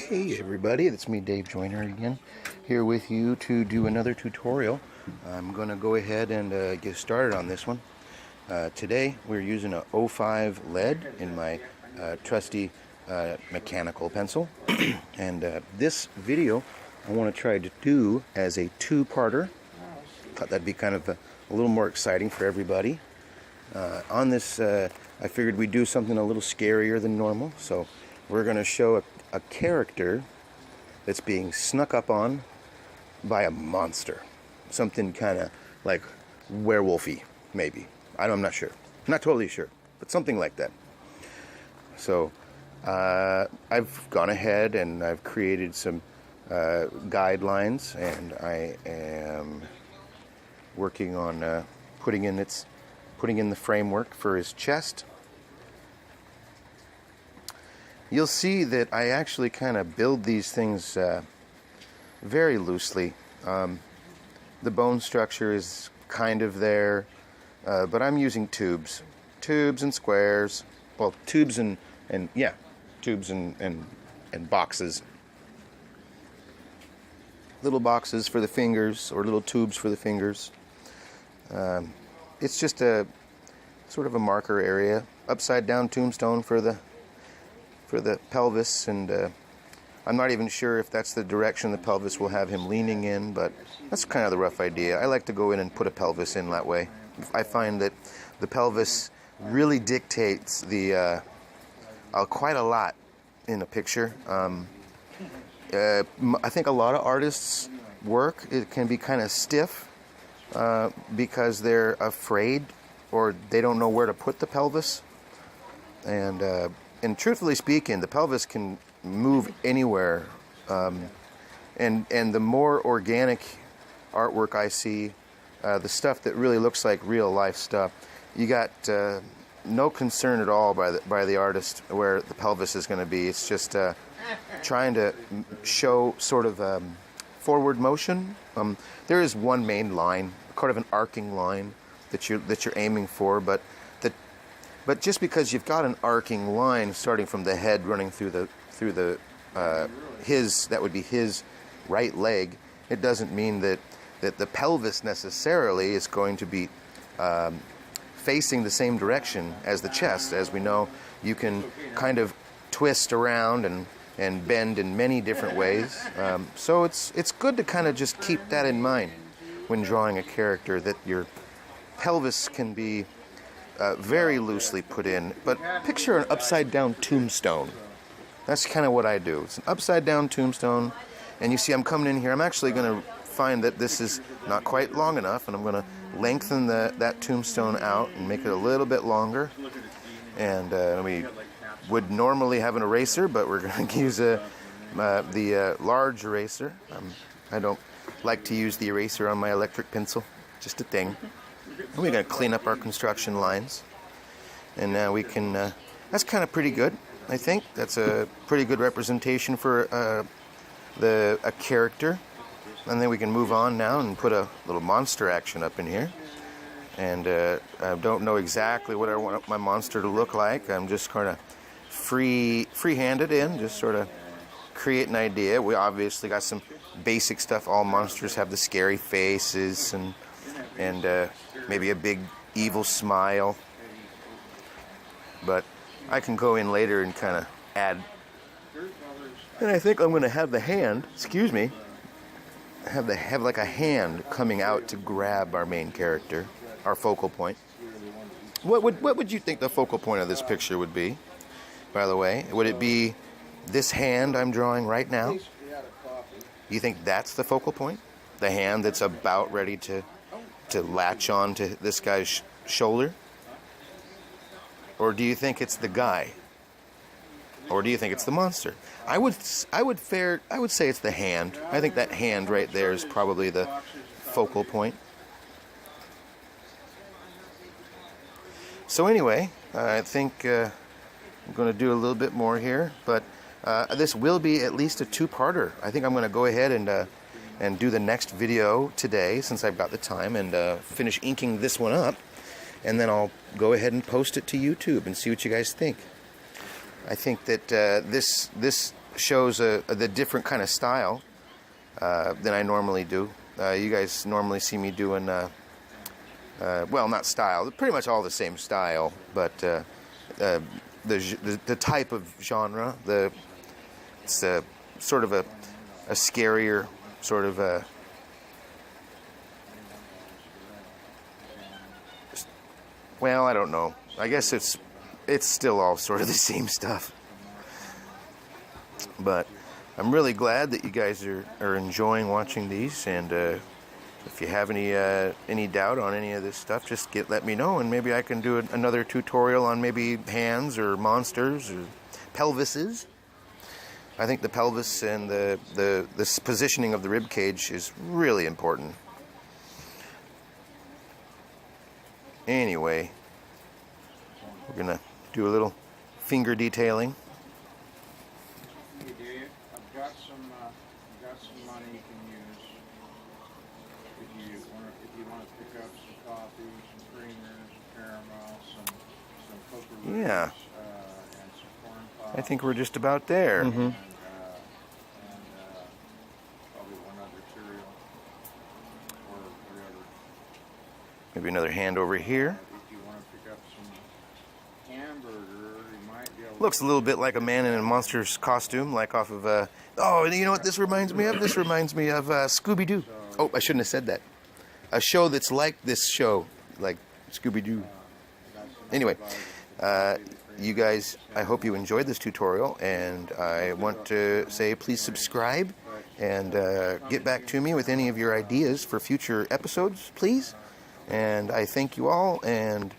Hey everybody, it's me Dave Joyner again, here with you to do another tutorial. I'm going to go ahead and get started on this one. Today we're using a 05 lead in my trusty mechanical pencil. And this video I want to try to do as a two-parter. Thought that'd be kind of a little more exciting for everybody. On this I figured we'd do something a little scarier than normal, so we're going to show a character that's being snuck up on by a monster. Something kind of like werewolfy, maybe. I'm not sure. I'm not totally sure, but something like that. So I've gone ahead and I've created some guidelines, and I am working on putting in the framework for his chest. You'll see that I actually kind of build these things very loosely. The bone structure is kind of there, but I'm using tubes and squares. Well, tubes and boxes. Little boxes for the fingers, or little tubes for the fingers. It's just a sort of a marker area. Upside down tombstone for the pelvis, and I'm not even sure if that's the direction the pelvis will have him leaning in, but that's kind of the rough idea. I like to go in and put a pelvis in that way. I find that the pelvis really dictates the quite a lot in a picture. I think a lot of artists' work, it can be kind of stiff because they're afraid or they don't know where to put the pelvis. And truthfully speaking, the pelvis can move anywhere. And the more organic artwork I see, the stuff that really looks like real life stuff, you got no concern at all by the artist where the pelvis is going to be. It's just trying to show sort of forward motion. There is one main line, kind of an arcing line that you're aiming for, but just because you've got an arcing line starting from the head running through the that would be his right leg, it doesn't mean that the pelvis necessarily is going to be facing the same direction as the chest. As we know, you can kind of twist around and bend in many different ways. So it's good to kind of just keep that in mind when drawing a character, that your pelvis can be very loosely put in. But picture an upside down tombstone. That's kind of what I do. It's an upside down tombstone, and you see I'm coming in here. I'm actually going to find that this is not quite long enough, and I'm going to lengthen that tombstone out and make it a little bit longer. And we would normally have an eraser, but we're going to use the large eraser. I don't like to use the eraser on my electric pencil. Just a thing. And we're going to clean up our construction lines. And now we can, that's kind of pretty good, I think. That's a pretty good representation for a character. And then we can move on now and put a little monster action up in here. And I don't know exactly what I want my monster to look like. I'm just kind of free-handed in, just sort of create an idea. We obviously got some basic stuff. All monsters have the scary faces and maybe a big evil smile. But I can go in later and kind of add. And I think I'm going to have the hand, have like a hand coming out to grab our main character, our focal point. What would you think the focal point of this picture would be, by the way? Would it be this hand I'm drawing right now? You think that's the focal point? The hand that's about ready to latch on to this guy's shoulder? Or do you think it's the guy? Or do you think it's the monster? I would say it's the hand. I think that hand right there is probably the focal point. So anyway, I think I'm going to do a little bit more here, but this will be at least a two-parter. I think I'm going to go ahead and do the next video today, since I've got the time, and finish inking this one up, and then I'll go ahead and post it to YouTube and see what you guys think. I think that this shows the different kind of style than I normally do. You guys normally see me doing, well, not style, pretty much all the same style, but the type of genre, it's sort of a scarier sort of a, well, I don't know. I guess it's still all sort of the same stuff. But I'm really glad that you guys are enjoying watching these, and if you have any doubt on any of this stuff, just let me know, and maybe I can do another tutorial on maybe hands or monsters or pelvises. I think the pelvis and the positioning of the rib cage is really important. Anyway, we're gonna do a little finger detailing. I've got some money you can use if you want to pick up some coffee, some creamers, caramel, some cocoa ribs, Yeah. and some corn pops. I think we're just about there. And probably one other cereal or whatever. Maybe another hand over here. If you want to pick up some hamburger, you might be able to. Looks a little bit like a man in a monster's costume, like off of oh, you know what this reminds me of? This reminds me of Scooby-Doo. Oh, I shouldn't have said that. A show that's like this show, like Scooby-Doo. Anyway, you guys, I hope you enjoyed this tutorial, and I want to say please subscribe and get back to me with any of your ideas for future episodes, please. And I thank you all, and